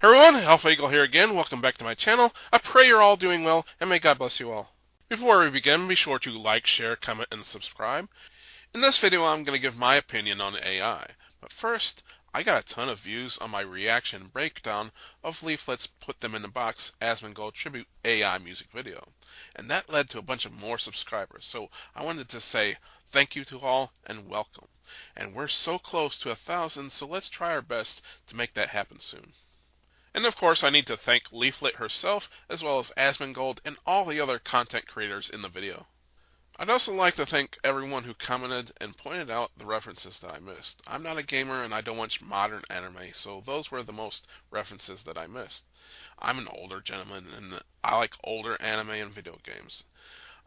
Everyone, Alpha Eagle here again. Welcome back to my channel. I pray you're all doing well, and may God bless you all. Before we begin, be sure to like, share, comment, and subscribe. In this video, I'm going to give my opinion on AI. But first, I got a ton of views on my reaction breakdown of Leaflet's Put Them in the Box Asmongold Tribute AI music video. And that led to a bunch of more subscribers, so I wanted to say thank you to all and welcome. And we're so close to 1,000, so let's try our best to make that happen soon. And of course, I need to thank Leaflet herself, as well as Asmongold and all the other content creators in the video. I'd also like to thank everyone who commented and pointed out the references that I missed. I'm not a gamer and I don't watch modern anime, so those were the most references that I missed. I'm an older gentleman and I like older anime and video games.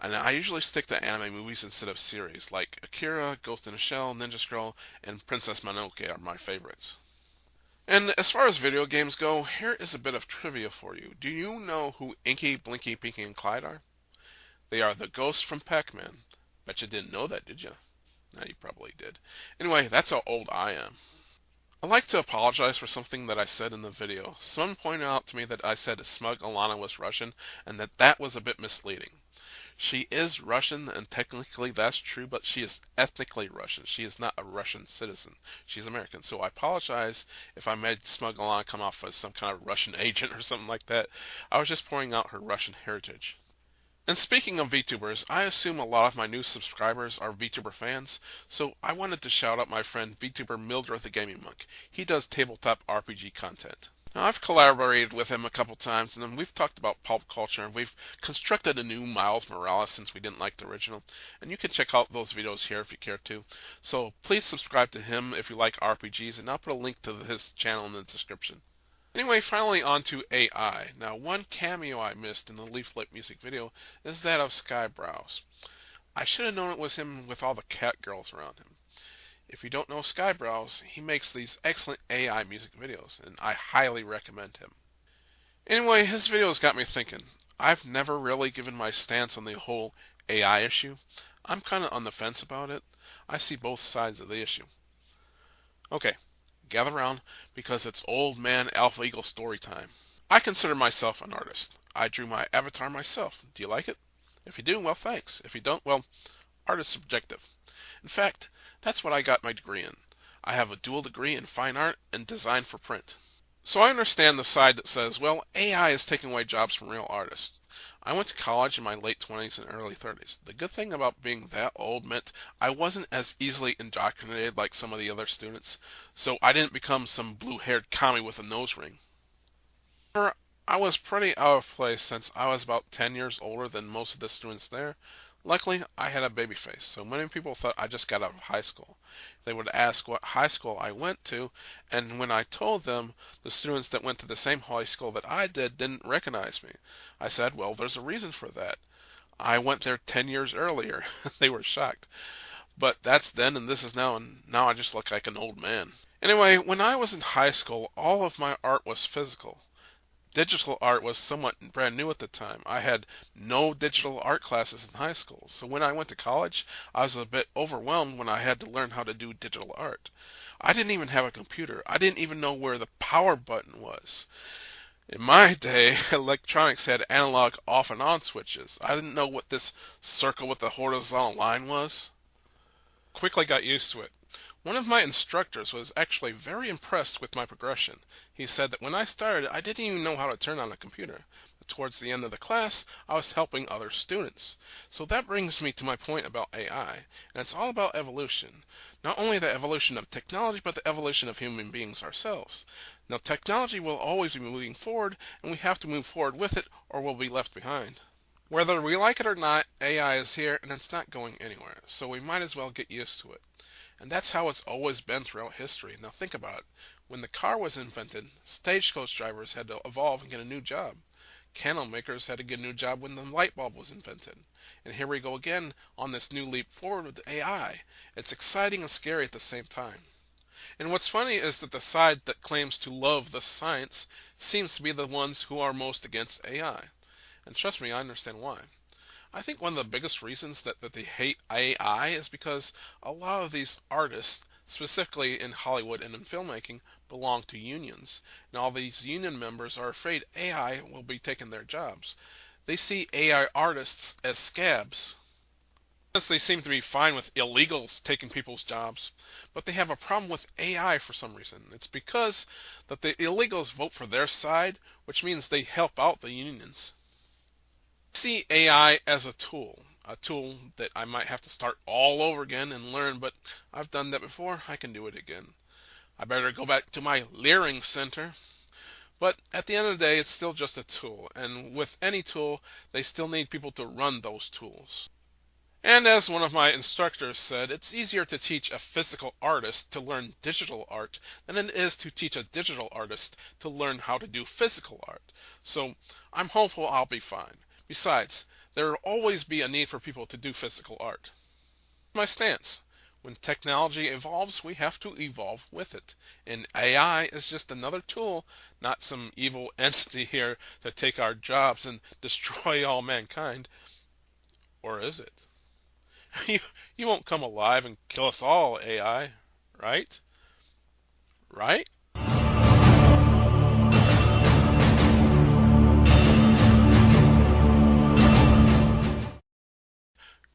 And I usually stick to anime movies instead of series, like Akira, Ghost in the Shell, Ninja Scroll, and Princess Mononoke are my favorites. And as far as video games go, here is a bit of trivia for you. Do you know who Inky, Blinky, Pinky, and Clyde are? They are the ghosts from Pac-Man. Bet you didn't know that, did you? No, you probably did. Anyway, that's how old I am. I'd like to apologize for something that I said in the video. Someone pointed out to me that I said Smug Alana was Russian, and that was a bit misleading. She is Russian, and technically that's true, but she is ethnically Russian. She is not a Russian citizen. She's American. So I apologize if I made Smug Alana come off as some kind of Russian agent or something like that. I was just pointing out her Russian heritage. And speaking of VTubers, I assume a lot of my new subscribers are VTuber fans, so I wanted to shout out my friend VTuber Mildred the Gaming Monk. He does tabletop RPG content. Now, I've collaborated with him a couple times, and we've talked about pulp culture, and we've constructed a new Miles Morales since we didn't like the original. And you can check out those videos here if you care to. So please subscribe to him if you like RPGs, and I'll put a link to his channel in the description. Anyway, finally on to AI. Now, one cameo I missed in the Leaflet music video is that of Skyebrows. I should have known it was him with all the cat girls around him. If you don't know Skyebrows, he makes these excellent AI music videos, and I highly recommend him. Anyway, his videos got me thinking. I've never really given my stance on the whole AI issue. I'm kind of on the fence about it. I see both sides of the issue. Okay, gather around, because it's old man Alpha Eagle story time. I consider myself an artist. I drew my avatar myself. Do you like it? If you do, well, thanks. If you don't, well, art is subjective. In fact, that's what I got my degree in. I have a dual degree in fine art and design for print. So I understand the side that says, well, AI is taking away jobs from real artists. I went to college in my late 20s and early 30s. The good thing about being that old meant I wasn't as easily indoctrinated like some of the other students, so I didn't become some blue-haired commie with a nose ring. However, I was pretty out of place since I was about 10 years older than most of the students there. Luckily, I had a baby face, so many people thought I just got out of high school. They would ask what high school I went to, and when I told them, the students that went to the same high school that I did didn't recognize me. I said, well, there's a reason for that. I went there 10 years earlier. They were shocked. But that's then and this is now, and now I just look like an old man. Anyway, when I was in high school, all of my art was physical. Digital art was somewhat brand new at the time. I had no digital art classes in high school, so when I went to college, I was a bit overwhelmed when I had to learn how to do digital art. I didn't even have a computer. I didn't even know where the power button was. In my day, electronics had analog off and on switches. I didn't know what this circle with the horizontal line was. Quickly got used to it. One of my instructors was actually very impressed with my progression. He said that when I started, I didn't even know how to turn on a computer. But towards the end of the class, I was helping other students. So that brings me to my point about AI, and it's all about evolution. Not only the evolution of technology, but the evolution of human beings ourselves. Now, technology will always be moving forward, and we have to move forward with it, or we'll be left behind. Whether we like it or not, AI is here, and it's not going anywhere, so we might as well get used to it. And that's how it's always been throughout history. Now think about it. When the car was invented, stagecoach drivers had to evolve and get a new job. Candle makers had to get a new job when the light bulb was invented. And here we go again on this new leap forward with AI. It's exciting and scary at the same time. And what's funny is that the side that claims to love the science seems to be the ones who are most against AI. And trust me, I understand why. I think one of the biggest reasons that they hate AI is because a lot of these artists, specifically in Hollywood and in filmmaking, belong to unions. And all these union members are afraid AI will be taking their jobs. They see AI artists as scabs. Since they seem to be fine with illegals taking people's jobs, but they have a problem with AI for some reason. It's because that the illegals vote for their side, which means they help out the unions. I see AI as a tool that I might have to start all over again and learn, but I've done that before, I can do it again. I better go back to my Leering Center. But at the end of the day, it's still just a tool, and with any tool, they still need people to run those tools. And as one of my instructors said, it's easier to teach a physical artist to learn digital art than it is to teach a digital artist to learn how to do physical art. So I'm hopeful I'll be fine. Besides, there will always be a need for people to do physical art. My stance. When technology evolves, we have to evolve with it. And AI is just another tool, not some evil entity here to take our jobs and destroy all mankind. Or is it? You won't come alive and kill us all, AI, right? Right?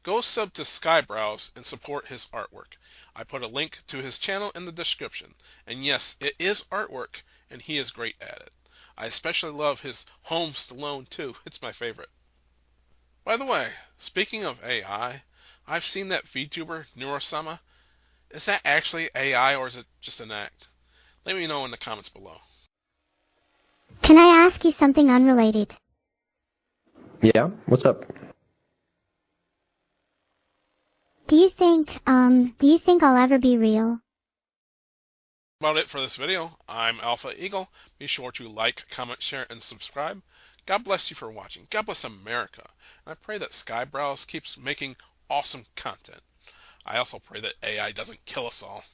Go sub to Skyebrows and support his artwork. I put a link to his channel in the description. And yes, it is artwork, and he is great at it. I especially love his Home Stallone too. It's my favorite. By the way, speaking of AI, I've seen that VTuber Neurosama. Is that actually AI or is it just an act? Let me know in the comments below. Can I ask you something unrelated? Yeah, what's up? Do you think I'll ever be real? About it for this video. I'm Alpha Eagle. Be sure to like, comment, share, and subscribe. God bless you for watching. God bless America. And I pray that Skyebrows keeps making awesome content. I also pray that AI doesn't kill us all.